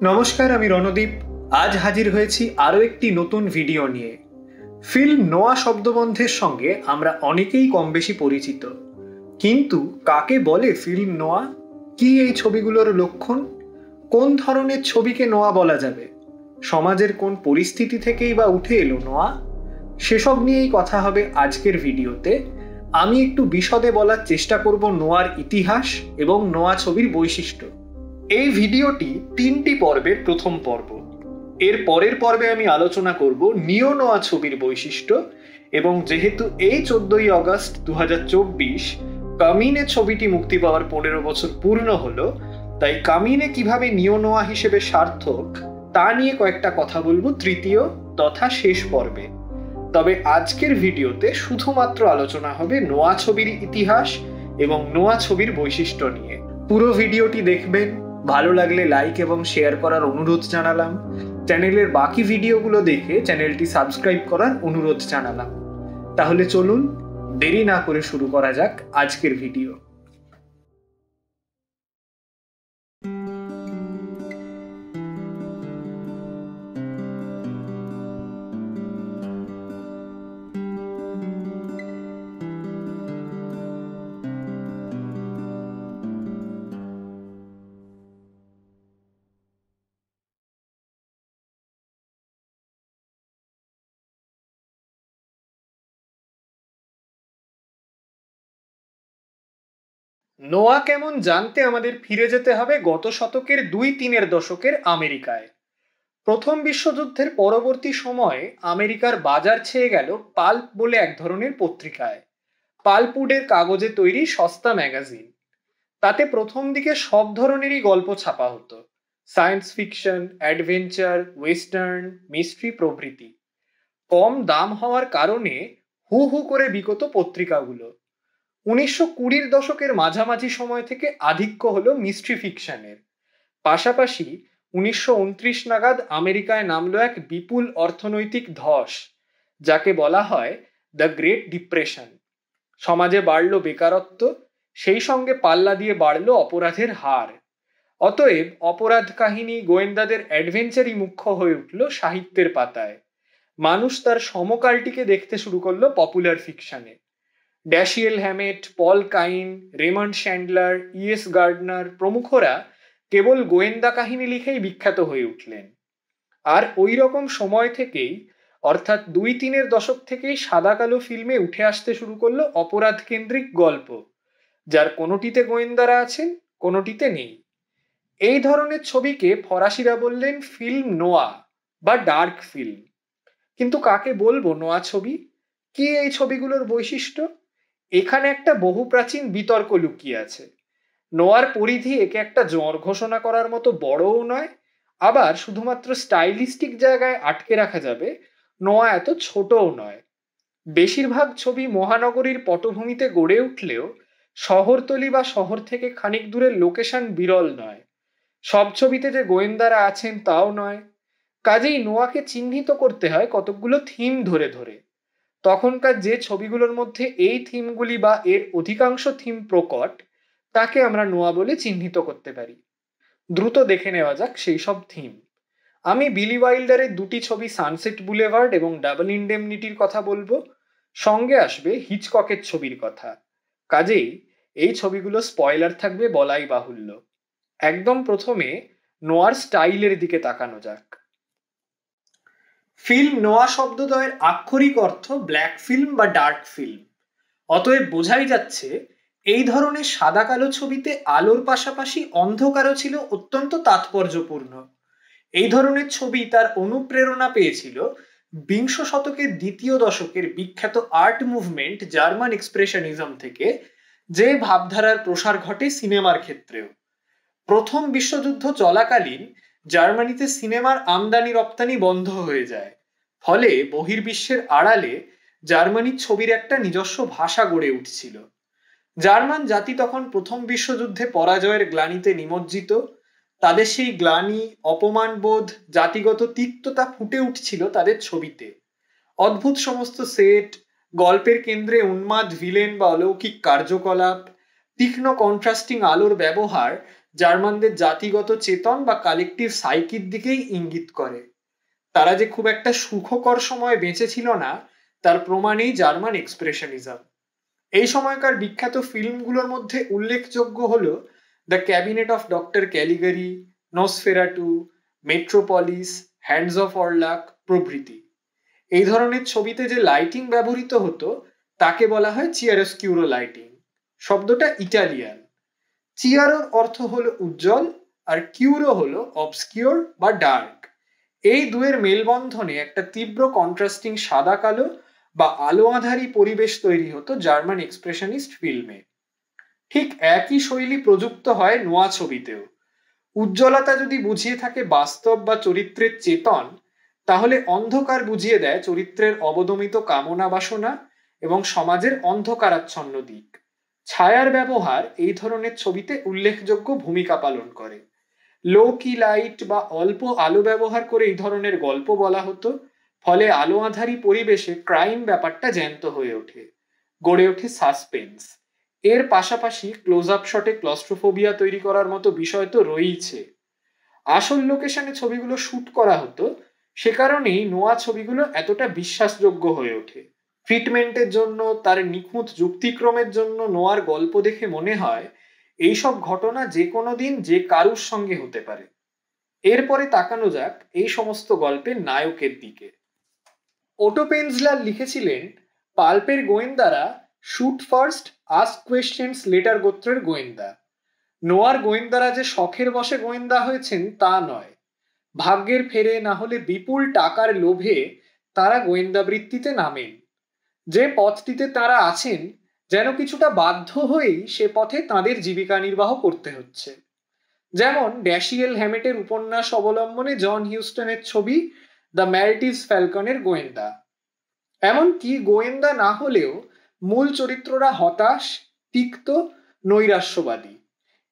নমস্কার, আমি রণদীপ। আজ হাজির হয়েছি আরও একটি নতুন ভিডিও নিয়ে। ফিল্ম নোয়া শব্দবন্ধের সঙ্গে আমরা অনেকেই কম বেশি পরিচিত, কিন্তু কাকে বলে ফিল্ম নোয়া? কি এই ছবিগুলোর লক্ষণ? কোন ধরনের ছবিকে নোয়া বলা যাবে? সমাজের কোন পরিস্থিতি থেকেই বা উঠে এলো নোয়া? সেসব নিয়েই কথা হবে আজকের ভিডিওতে। আমি একটু বিশদে বলার চেষ্টা করব নোয়ার ইতিহাস এবং নোয়া ছবির বৈশিষ্ট্য। এই ভিডিওটি 3টি পর্বের প্রথম পর্ব। এর পরের পর্বে আমি আলোচনা করব নিও নোয়া ছবির বৈশিষ্ট্য, এবং যেহেতু এই 14ই অগস্ট 2024 কামিনে ছবিটি মুক্তি পাওয়ার 15 বছর পূর্ণ হলো, তাই কামিনে কিভাবে নিও নোয়া হিসেবে সার্থক তা নিয়ে কয়েকটা কথা বলবো তৃতীয় তথা শেষ পর্বে। তবে আজকের ভিডিওতে শুধুমাত্র আলোচনা হবে নোয়া ছবির ইতিহাস এবং নোয়া ছবির বৈশিষ্ট্য নিয়ে। পুরো ভিডিওটি দেখবেন। ভালো লাগলে লাইক এবং শেয়ার করার অনুরোধ জানালাম। চ্যানেলের বাকি ভিডিওগুলো দেখে চ্যানেলটি সাবস্ক্রাইব করার অনুরোধ জানালাম। তাহলে চলুন দেরি না করে শুরু করা যাক আজকের ভিডিও। নোয়া কেমন জানতে আমাদের ফিরে যেতে হবে গত শতকের 2-3 দশকের আমেরিকায়। প্রথম বিশ্বযুদ্ধের পরবর্তী সময়ে আমেরিকার বাজার ছেয়ে গেল পাল্প বলে এক ধরনের পত্রিকায়। পাল্পউডের কাগজে তৈরি সস্তা ম্যাগাজিন। তাতে প্রথম দিকে সব ধরনেরই গল্প ছাপা হতো: science fiction, adventure, western, mystery প্রভৃতি। কম দাম হওয়ার কারণে হু হু করে বিকত পত্রিকাগুলো। 1920 দশকের মাঝামাঝি সময় থেকে আধিক্য হলো মিস্ট্রি ফিকশনের। পাশাপাশি 1929 নাগাদ আমেরিকায় নামলো এক বিপুল অর্থনৈতিক ধস, যাকে বলা হয় দ্য গ্রেট ডিপ্রেশন। সমাজে বাড়ল বেকারত্ব, সেই সঙ্গে পাল্লা দিয়ে বাড়ল অপরাধের হার। অতএব অপরাধ কাহিনী, গোয়েন্দাদের অ্যাডভেঞ্চারই মুখ্য হয়ে উঠল সাহিত্যের পাতায়। মানুষ তার সমকালটিকে দেখতে শুরু করলো পপুলার ফিকশনে। ড্যাশিয়েল হ্যামেট, পল কাইন, রেমন্ড শ্যান্ডলার, ইএস গার্ডনার প্রমুখরা কেবল গোয়েন্দা কাহিনী লিখেই বিখ্যাত হয়ে উঠলেন। আর ওই রকম সময় থেকেই, অর্থাৎ 2-3 দশক থেকেই সাদা কালো ফিল্মে উঠে আসতে শুরু করলো অপরাধ কেন্দ্রিক গল্প, যার কোনোটিতে গোয়েন্দারা আছেন, কোনোটিতে নেই। এই ধরনের ছবিকে ফরাসিরা বললেন ফিল্ম নোয়া বা ডার্ক ফিল্ম। কিন্তু কাকে বলবো নোয়া ছবি? কি এই ছবিগুলোর বৈশিষ্ট্য? এখানে একটা বহু প্রাচীন বিতর্ক লুকিয়ে আছে। নোয়ার পরিধি একে একটা জ্বর ঘোষণা করার মতো বড়ও নয়, আবার শুধুমাত্র স্টাইলিস্টিক জায়গায় আটকে রাখা যাবে নোয়া এত ছোটও নয়। বেশিরভাগ ছবি মহানগরীর পটভূমিতে গড়ে উঠলেও শহরতলি বা শহর থেকে খানিক দূরের লোকেশন বিরল নয়। সব ছবিতে যে গোয়েন্দারা আছেন তাও নয়। কাজেই নোয়াকে চিহ্নিত করতে হয় কতকগুলো থিম ধরে ধরে। তখনকার যে ছবিগুলোর মধ্যে এই থিমগুলি বা এর অধিকাংশ থিম প্রকট, তাকে আমরা নোয়া বলে চিহ্নিত করতে পারি। দ্রুত দেখে নেওয়া যাক সেই সব থিম। আমি বিলি ওয়াইল্ডারের 2টি ছবি সানসেট বুলেভার্ড এবং ডাবল ইন্ডেমনিটির কথা বলবো। সঙ্গে আসবে হিচককের ছবির কথা। কাজেই এই ছবিগুলো স্পয়লার থাকবে বলাই বাহুল্য। একদম প্রথমে নোয়ার স্টাইলের দিকে তাকানো যাক। ফিল্ম নোয়া শব্দদ্বয়ের আক্ষরিক অর্থ ব্ল্যাক ফিল্ম বা ডার্ক ফিল্ম। অতএব বোঝাই যাচ্ছে এই ধরনের সাদা কালো ছবিতে আলোর পাশাপাশি অন্ধকারও ছিল অত্যন্ত তাৎপর্যপূর্ণ। এই ধরনের ছবি তার অনুপ্রেরণা পেয়েছিল বিংশ শতকের দ্বিতীয় দশকের বিখ্যাত আর্ট মুভমেন্ট জার্মান এক্সপ্রেশনিজম থেকে, যে ভাবধারার প্রসার ঘটে সিনেমার ক্ষেত্রেও। প্রথম বিশ্বযুদ্ধ চলাকালীন জার্মানিতে সিনেমার আমদানি রপ্তানি বন্ধ হয়ে যায়। ফলে বহির্বিশ্বের আড়ালে জার্মানির ছবির একটা নিজস্ব ভাষা গড়ে উঠছিল। জার্মান জাতি তখন প্রথম বিশ্বযুদ্ধে পরাজয়ের গ্লানিতে নিমজ্জিত। তাদের সেই গ্লানি, অপমানবোধ, জাতিগত তিক্ততা ফুটে উঠছিল তাদের ছবিতে। অদ্ভুত সমস্ত সেট, গল্পের কেন্দ্রে উন্মাদ ভিলেন বা অলৌকিক কার্যকলাপ, তীক্ষ্ণ কন্ট্রাস্টিং আলোর ব্যবহার জার্মানদের জাতিগত চেতন বা কালেকটিভ সাইকির দিকেই ইঙ্গিত করে। তারা যে খুব একটা সুখকর সময় বেঁচে ছিল না তার প্রমাণেই জার্মান এক্সপ্রেশনিজম। এই সময়কার বিখ্যাত ফিল্মগুলোর মধ্যে উল্লেখযোগ্য হল the cabinet of doctor Caligari, Nosferatu, Metropolis, hands of Orlac প্রভৃতি। এই ধরনের ছবিতে যে লাইটিং ব্যবহৃত হতো তাকে বলা হয় চিয়ারোস্কিউরো লাইটিং। শব্দটা ইটালিয়ান। চিয়ারোর অর্থ হলো উজ্জ্বল আর কিউরো হলো অবস্কিওর বা ডার্ক। এই দুয়ের মেলবন্ধনে একটা তীব্র কন্ট্রাস্টিং সাদা কালো বা আলো আঁধারি পরিবেশ তৈরি হতো জার্মান এক্সপ্রেশনিস্ট ফিল্মে। ঠিক একই শৈলী প্রযুক্ত হয় নোয়া ছবিতেও। উজ্জ্বলতা যদি বুঝিয়ে থাকে বাস্তব বা চরিত্রের চেতন, তাহলে অন্ধকার বুঝিয়ে দেয় চরিত্রের অবদমিত কামনা বাসনা এবং সমাজের অন্ধকারাচ্ছন্ন দিক। ছায়ার ব্যবহার এই ধরনের ছবিতে উল্লেখযোগ্য ভূমিকা পালন করে। লো কি লাইট বা অল্প আলো ব্যবহার করে এই ধরনের গল্প বলা হতো। ফলে আলো আঁধারি পরিবেশে ক্রাইম ব্যাপারটা জ্যান্ত হয়ে ওঠে, গড়ে ওঠে সাসপেন্স। এর পাশাপাশি ক্লোজ আপ শটে ক্লস্ট্রোফোবিয়া তৈরি করার মতো বিষয় তো রয়েইছে। আসল লোকেশনে ছবিগুলো শুট করা হতো, সে কারণেই নোয়া ছবিগুলো এতটা বিশ্বাসযোগ্য হয়ে ওঠে। ট্রিটমেন্টের জন্য, তার নিখুঁত যুক্তিক্রমের জন্য নোয়ার গল্প দেখে মনে হয় এইসব ঘটনা যে কোনো দিন যে কারুর সঙ্গে হতে পারে। এরপরে তাকানো যাক এই সমস্ত গল্পের নায়কের দিকে। ওটো পেনজলার লিখেছিলেন, পাল্পের গোয়েন্দারা shoot first ask questions letter গোত্রের গোয়েন্দা। নোয়ার গোয়েন্দারা যে শখের বশে গোয়েন্দা হয়েছেন তা নয়। ভাগ্যের ফেরে না হলে বিপুল টাকার লোভে তারা গোয়েন্দা বৃত্তিতে নামেন। যে পথটিতে তারা আছেন যেন কিছুটা বাধ্য হয়েই সে পথে তাদের জীবিকা নির্বাহ করতে হচ্ছে। যেমন ড্যাশিয়েল হ্যামেটের উপন্যাস অবলম্বনে জন হিউস্টনের ছবি দ্য ম্যালটিজ ফ্যালকনের গোয়েন্দা। এমনকি গোয়েন্দা না হলেও মূল চরিত্ররা হতাশ, তিক্ত, নৈরাশ্যবাদী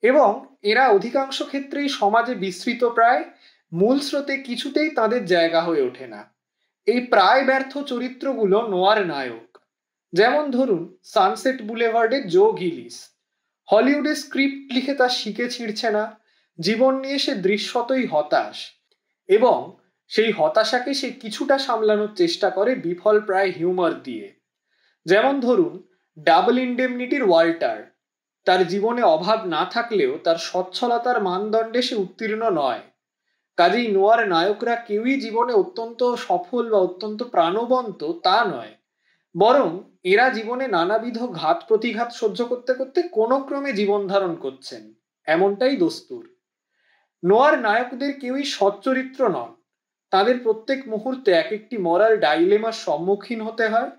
এবং এরা অধিকাংশ ক্ষেত্রেই সমাজে বিস্তৃত প্রায় মূল স্রোতে কিছুতেই তাদের জায়গা হয়ে ওঠে না। এই প্রায় ব্যর্থ চরিত্রগুলো নোয়ার নায়ক। যেমন ধরুন সানসেট বুলেভার্ডের জো গিলিস। হলিউডে স্ক্রিপ্ট লিখে তার শিকে ছিঁড়ছে না, জীবন নিয়ে সে দৃশ্যতই হতাশ এবং সেই হতাশাকে সে কিছুটা সামলানোর চেষ্টা করে বিফল প্রায় হিউমার দিয়ে। যেমন ধরুন ডাবল ইন্ডেমনিটির ওয়াল্টার। তার জীবনে অভাব না থাকলেও তার সচ্ছলতার মানদণ্ডে সে উত্তীর্ণ নয়। কাজেই নোয়ার নায়করা কেউই জীবনে অত্যন্ত সফল বা অত্যন্ত প্রাণবন্ত তা নয়, বরং এরা জীবনে নানাবিধ ঘাত প্রতিঘাত সহ্য করতে করতে কোনো ক্রমে জীবন ধারণ করছেন, এমনটাই দস্তুর। নোয়ার নায়কদের কেউই সচ্চরিত্র নন। তাদের প্রত্যেক মুহূর্তে এক একটি মরাল ডাইলেমার সম্মুখীন হতে হয়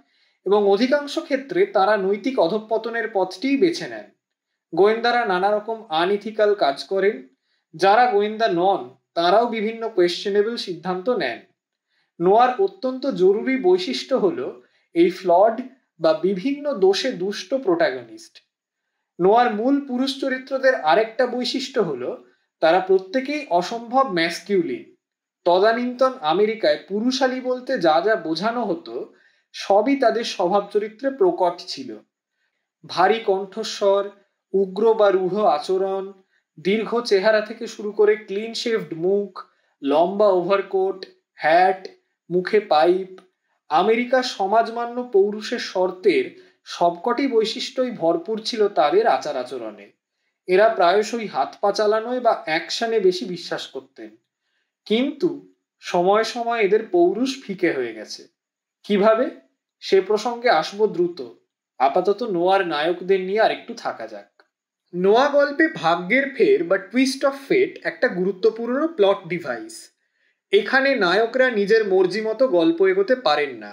এবং অধিকাংশ ক্ষেত্রে তারা নৈতিক অধঃপতনের পথটিই বেছে নেন। গোয়েন্দারা নানা রকম আনইথিক্যাল কাজ করেন। যারা গোয়েন্দা নন তারাও বিভিন্ন কোয়েশ্চেনেবল সিদ্ধান্ত নেন। নোয়ার অত্যন্ত জরুরি বৈশিষ্ট্য হলো এই ফ্লড বা বিভিন্ন দোষে দুষ্ট প্রোটাগনিস্ট। নোয়ার মূল পুরুষ চরিত্রদের আরেকটা বৈশিষ্ট্য হলো তারা প্রত্যেকেই অসম্ভব ম্যাসকিউলিন। তদানীন্তন আমেরিকায় পুরুষালী বলতে যা যা বোঝানো হতো সবই তাদের স্বভাব চরিত্রে প্রকট ছিল। ভারী কণ্ঠস্বর, উগ্র বা রূঢ় আচরণ, দীর্ঘ চেহারা থেকে শুরু করে ক্লিন শেভড মুখ, লম্বা ওভারকোট, হ্যাট, মুখে পাইপ, আমেরিকার সমাজমান্য পৌরুষের শর্তের সবকটি বৈশিষ্ট্যই ভরপুর ছিল তাদের আচার আচরণে। এরা প্রায়শই হাত পা চালানোয় বা অ্যাকশনে বেশি বিশ্বাস করতেন। কিন্তু সময় সময় এদের পৌরুষ ফিকে হয়ে গেছে। কিভাবে, সে প্রসঙ্গে আসবো দ্রুত। আপাতত নোয়ার নায়কদের নিয়ে আরেকটু থাকা যাক। নোয়া গল্পে ভাগ্যের ফের বা টুইস্ট অফ ফেট একটা গুরুত্বপূর্ণ প্লট ডিভাইস। এখানে নায়করা নিজের মর্জি মতো গল্প এগোতে পারেন না।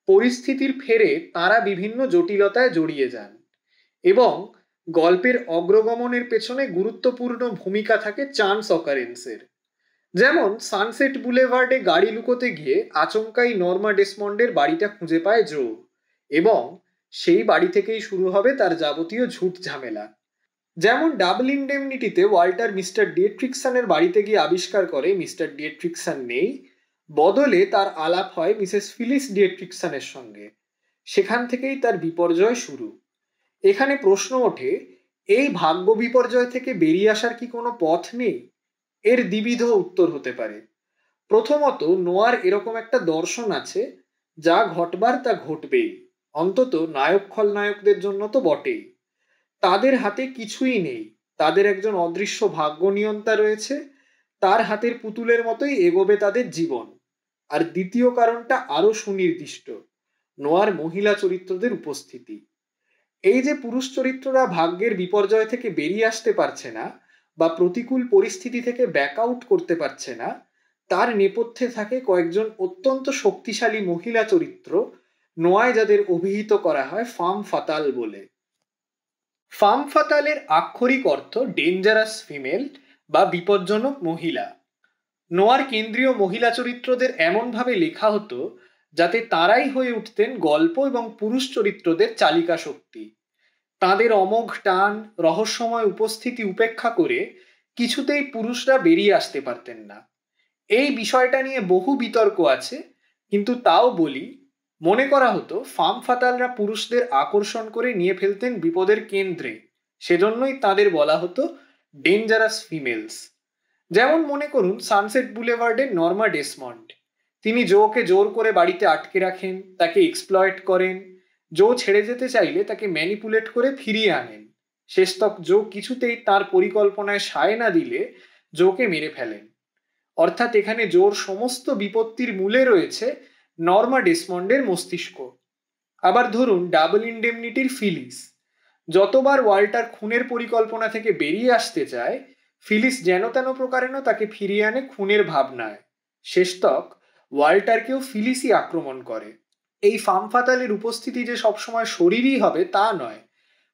পরিস্থিতির ফেরে তারা বিভিন্ন জটিলতায় জড়িয়ে যান এবং গল্পের অগ্রগমনের পেছনে গুরুত্বপূর্ণ ভূমিকা থাকে চান্স অকারেন্সের। যেমন সানসেট বুলেভার্ডে গাড়ি লুকোতে গিয়ে আচমকাই নর্মা ডেসমন্ডের বাড়িটা খুঁজে পায় জো এবং সেই বাড়ি থেকেই শুরু হবে তার যাবতীয় ঝুট ঝামেলা। যেমন ডাবল ইন্ডেমনিটিতে ওয়াল্টার মিস্টার ডিয়েট্রিকসনের বাড়িতে গিয়ে আবিষ্কার করে মিস্টার ডিয়েট্রিকসন নেই, বদলে তার আলাপ হয় মিসেস ফিলিস ডিয়েট্রিকসনের সঙ্গে। সেখান থেকেই তার বিপর্যয় শুরু। এখানে প্রশ্ন ওঠে, এই ভাগ্য বিপর্যয় থেকে বেরিয়ে আসার কি কোনো পথ নেই? এর দ্বিবিধ উত্তর হতে পারে। প্রথমত, নোয়ার এরকম একটা দর্শন আছে, যা ঘটবার তা ঘটবেই, অন্তত নায়ক খলনায়কদের জন্য তো বটেই। তাদের হাতে কিছুই নেই, তাদের একজন অদৃশ্য ভাগ্য নিয়ন্তা রয়েছে, তার হাতের পুতুলের মতোই এগোবে তাদের জীবন। আর দ্বিতীয় কারণটা আরো সুনির্দিষ্ট, নোয়ার মহিলা চরিত্রদের উপস্থিতি। এই যে পুরুষ চরিত্ররা ভাগ্যের বিপর্যয় থেকে বেরিয়ে আসতে পারছে না বা প্রতিকূল পরিস্থিতি থেকে ব্যাক আউট করতে পারছে না, তার নেপথ্যে থাকে কয়েকজন অত্যন্ত শক্তিশালী মহিলা চরিত্র, নোয়ায় যাদের অভিহিত করা হয় ফাম ফাতাল বলে। ফাম ফাতালের আক্ষরিক অর্থ ডেঞ্জারাস ফিমেল বা বিপজ্জনক মহিলা। নোয়ার কেন্দ্রীয় মহিলা চরিত্রদের এমনভাবে লেখা হতো যাতে তারাই হয়ে উঠতেন গল্প এবং পুরুষ চরিত্রদের চালিকা শক্তি। তাদের অমোঘ টান, রহস্যময় উপস্থিতি উপেক্ষা করে কিছুতেই পুরুষরা বেরিয়ে আসতে পারতেন না। এই বিষয়টা নিয়ে বহু বিতর্ক আছে, কিন্তু তাও বলি, মনে করা হতো ফাম ফাতালরা পুরুষদের আকর্ষণ করে নিয়ে ফেলতেন বিপদের কেন্দ্রে, সেজন্যই তাদের বলা হতো ডেঞ্জারাস ফিমেলস। যেমন মনে করুন সানসেট বুলেভার্ডের নর্মা ডেসমন্ড। তিনি জোকে জোর করে বাড়িতে আটকে রাখেন, তাকে এক্সপ্লয়েট করেন। জো ছেড়ে যেতে চাইলে তাকে ম্যানিপুলেট করে ফিরিয়ে আনেন। শেষতক জো কিছুতেই তার পরিকল্পনায় সায় না দিলে জোকে মেরে ফেলেন। অর্থাৎ এখানে জোর সমস্ত বিপত্তির মূলে রয়েছে নর্মা ডেসমন্ডের মস্তিষ্ক। আবার ধরুন ডাবল ইন্ডেমনিটির ফিলিস। যতবার ওয়াল্টার খুনের পরিকল্পনা থেকে বেরিয়ে আসতে চায়, ফিলিস যেন তেন প্রকারেণ তাকে ফিরিয়ে আনে খুনের ভাবনায়। শেষতক ওয়াল্টারকেও ফিলিসই আক্রমণ করে। এই ফাম ফাতালের উপস্থিতি যে সবসময় শরীরই হবে তা নয়,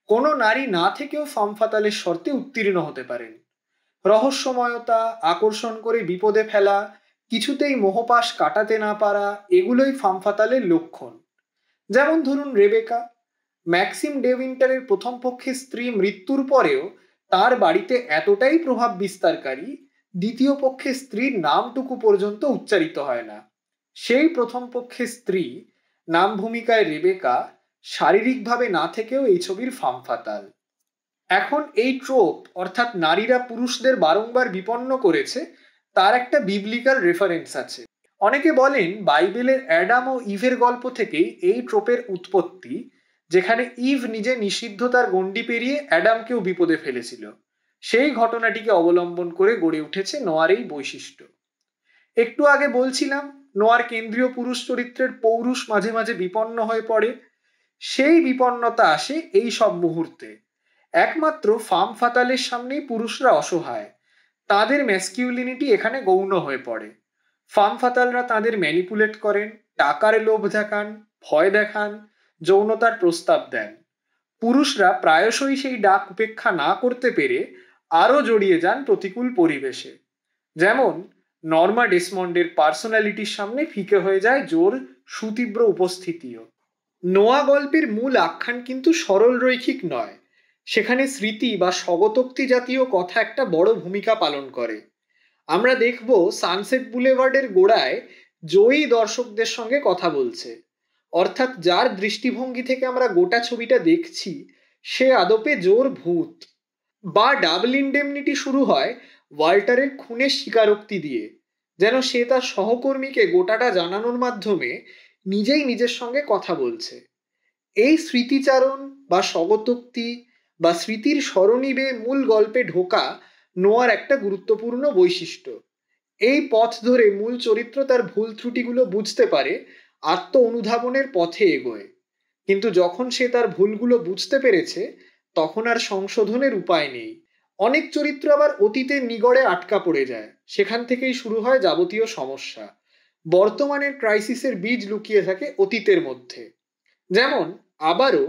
কোনো নারী না থেকেও ফাম ফাতালের শর্তে উত্তীর্ণ হতে পারেন। রহস্যময়তা, আকর্ষণ করে বিপদে ফেলা, কিছুতেই মোহপাশ কাটাতে না পারা, এগুলোই ফাম ফাতালের লক্ষণ। যেমন ধরুন রেবেকা। ম্যাক্সিম ডে উইন্টারের প্রথম পক্ষের স্ত্রী মৃত্যুর পরেও তার বাড়িতে এতটাই প্রভাব বিস্তারকারী, দ্বিতীয় পক্ষের স্ত্রীর নামটুকু পর্যন্ত উচ্চারিত হয় না। সেই প্রথম পক্ষের স্ত্রী, নাম ভূমিকায় রেবেকা, শারীরিকভাবে না থেকেও এই ছবির ফাম ফাতাল। এখন এই ট্রোপ, অর্থাৎ নারীরা পুরুষদের বারংবার বিপন্ন করেছে, তার একটা বিবলিক্যাল রেফারেন্স আছে। অনেকে বলেন বাইবেলের অ্যাডাম ও ইভের গল্প থেকেই এই ট্রোপের উৎপত্তি, যেখানে ইভ নিজে নিষিদ্ধতার গণ্ডি পেরিয়ে অ্যাডামকেও বিপদে ফেলেছিল। সেই ঘটনাটিকে অবলম্বন করে গড়ে উঠেছে নোয়ার এই বৈশিষ্ট্য। একটু আগে বলছিলাম নোয়ার কেন্দ্রীয় পুরুষ চরিত্রের পৌরুষ মাঝে মাঝে বিপন্ন হয়ে পড়ে। সেই বিপন্নতা আসে এই সব মুহূর্তে। একমাত্র ফাম ফাতালের সামনেই পুরুষরা অসহায়, তাদের ম্যাসকিউলিনিটি এখানে গৌণ হয়ে পড়ে। ফাম ফাতালরা তাদের ম্যানিপুলেট করেন, টাকার লোভ দেখান, ভয় দেখান, যৌনতার প্রস্তাব দেন। পুরুষরা প্রায়শই সেই ডাক উপেক্ষা না করতে পেরে আরো জড়িয়ে যান প্রতিকূল পরিবেশে। যেমন নর্মা ডেসমন্ডের পার্সোনালিটির সামনে ফিকে হয়ে যায় জোর সুতীব্র উপস্থিতিও। নোয়া গল্পের মূল আখ্যান কিন্তু সরল রৈখিক নয়, সেখানে স্মৃতি বা স্বগতোক্তি জাতীয় কথা একটা বড় ভূমিকা পালন করে। আমরা দেখব সানসেট বুলেভার্ডের গোড়ায় জয়ী দর্শকদের সঙ্গে কথা বলছে, অর্থাৎ যার দৃষ্টিভঙ্গি থেকে আমরা গোটা ছবিটা দেখছি সে আদপে জোর ভূত। বা ডাবল ইন্ডেমনিটি শুরু হয় ওয়াল্টারের খুনের স্বীকারোক্তি দিয়ে, যেন সে তার সহকর্মীকে গোটাটা জানানোর মাধ্যমে নিজেই নিজের সঙ্গে কথা বলছে। এই স্মৃতিচারণ বা স্বগতোক্তি বা স্মৃতির স্মরণীবে মূল গল্পে ঢোকা নোয়ার একটা গুরুত্বপূর্ণ বৈশিষ্ট্য। এই পথ ধরে মূল চরিত্র তার ভুল ত্রুটিগুলো বুঝতে পারে, আত্ম অনুধাবনের পথে এগোয়। কিন্তু যখন সে তার ভুলগুলো বুঝতে পেরেছে, তখন আর সংশোধনের উপায় নেই। অনেক চরিত্র আবার অতীতের নিগড়ে আটকা পড়ে যায়, সেখান থেকেই শুরু হয় যাবতীয় সমস্যা। বর্তমানের ক্রাইসিসের বীজ লুকিয়ে থাকে অতীতের মধ্যে। যেমন আবারও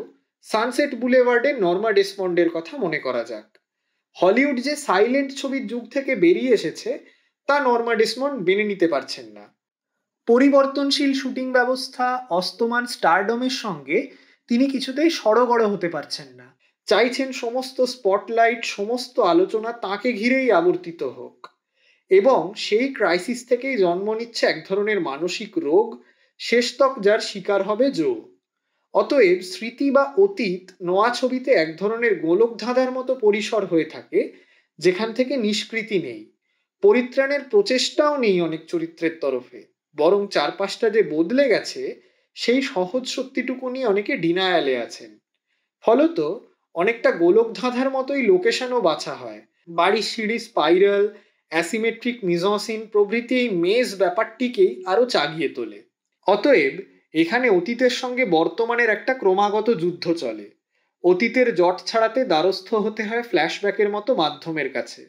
সানসেট বুলেভার্ডের নর্মা ডেসমন্ডের কথা মনে করা যাক। হলিউড যে সাইলেন্ট ছবির যুগ থেকে বেরিয়ে এসেছে তা নর্মা ডেসমন্ড মেনে নিতে পারছেন না। পরিবর্তনশীল শুটিং ব্যবস্থা, অস্তমান স্টারডমের সঙ্গে তিনি কিছুতেই সড়গড় হতে পারছেন না। চাইছেন সমস্ত স্পটলাইট, সমস্ত আলোচনা তাকে ঘিরেই আবর্তিত হোক। এবং সেই ক্রাইসিস থেকেই জন্ম নিচ্ছে এক ধরনের মানসিক রোগ, শেষতক যার শিকার হবে জো। অতএব স্মৃতি বা অতীত নোয়া ছবিতে এক ধরনের গোলক ধাঁধার মতো পরিসর হয়ে থাকে, যেখান থেকে নিষ্কৃতি নেই, পরিত্রাণের প্রচেষ্টাও নেই অনেক চরিত্রের তরফে, বরং চারপাশটা যে বদলে গেছে সেই সহজ সত্যিটুকু নিয়ে অনেকে ডিনায়ালে আছেন। ফলত অনেকটা গোলক ধাঁধার মতোই লোকেশনও বাছা হয়। বাড়ির সিঁড়ি স্পাইরাল, অ্যাসিমেট্রিক মিজনসিন প্রভৃতি এই মেজ ব্যাপারটিকেই আরো চাগিয়ে তোলে। অতএব এখানে অতীতের সঙ্গে বর্তমানের একটা ক্রমাগত যুদ্ধ চলে। অতীতের জট ছাড়াতে দ্বারস্থ হতে হয় ফ্ল্যাশব্যাকের মতো মাধ্যমের কাছে।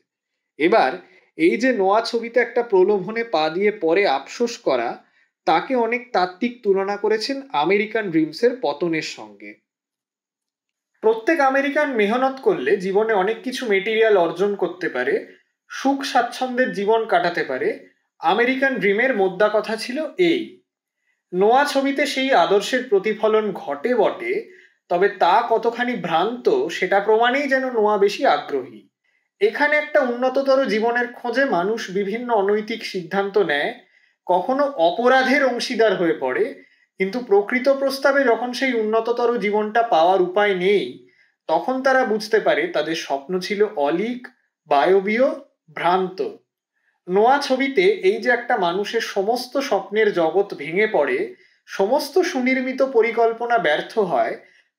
এবার এই যে নোয়া ছবিতে একটা প্রলোভনে পা দিয়ে পরে আফসোস করা, তাকে অনেক তাত্ত্বিক তুলনা করেছেন আমেরিকান ড্রিমসের পতনের সঙ্গে। প্রত্যেক আমেরিকান মেহনত করলে জীবনে অনেক কিছু মেটেরিয়াল অর্জন করতে পারে, সুখ স্বাচ্ছন্দ্যের জীবন কাটাতে পারে। আমেরিকান ড্রিমের মোদ্দা কথা ছিল এই। নোয়া ছবিতে সেই আদর্শের প্রতিফলন ঘটে বটে, তবে তা কতখানি ভ্রান্ত সেটা প্রমাণেই যেন নোয়া বেশি আগ্রহী। এখানে একটা উন্নততর জীবনের খোঁজে মানুষ বিভিন্ন অনৈতিক সিদ্ধান্ত নেয়, কখনো অপরাধের অংশীদার হয়ে পড়ে, কিন্তু প্রকৃত প্রস্তাবে যখন সেই উন্নততর জীবনটা পাওয়ার উপায় নেই, তখন তারা বুঝতে পারে তাদের স্বপ্ন ছিল অলীক, বায়বীয়, ভ্রান্ত। নোয়া ছবিতে এই যে একটা মানুষের সমস্ত স্বপ্নের জগৎ ভেঙে পড়ে, সমস্ত সুনির্মিত পরিকল্পনা ব্যর্থ হয়,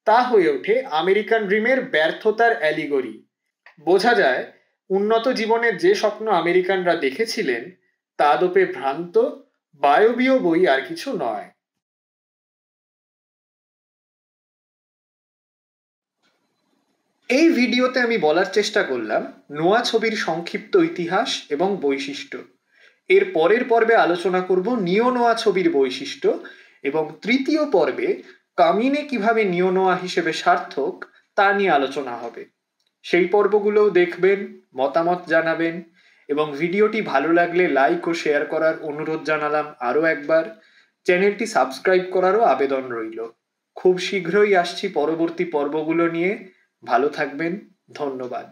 তা হয়ে ওঠে আমেরিকান ড্রিমের ব্যর্থতার অ্যালিগরি। বোঝা যায় উন্নত জীবনের যে স্বপ্ন আমেরিকানরা দেখেছিলেন তা আদপে ভ্রান্ত, বায়বীয় বই আর কিছু নয়। এই ভিডিওতে আমি বলার চেষ্টা করলাম নোয়া ছবির সংক্ষিপ্ত ইতিহাস এবং বৈশিষ্ট্য। এর পরের পর্বে আলোচনা করব নিও নোয়া ছবির বৈশিষ্ট্য, এবং তৃতীয় পর্বে কামিনে কিভাবে নিও নোয়া হিসেবে সার্থক তা নিয়ে আলোচনা হবে। সেই পর্বগুলোও দেখবেন, মতামত জানাবেন, এবং ভিডিওটি ভালো লাগলে লাইক ও শেয়ার করার অনুরোধ জানালাম আরও একবার। চ্যানেলটি সাবস্ক্রাইব করারও আবেদন রইল। খুব শীঘ্রই আসছি পরবর্তী পর্বগুলো নিয়ে। ভালো থাকবেন, ধন্যবাদ।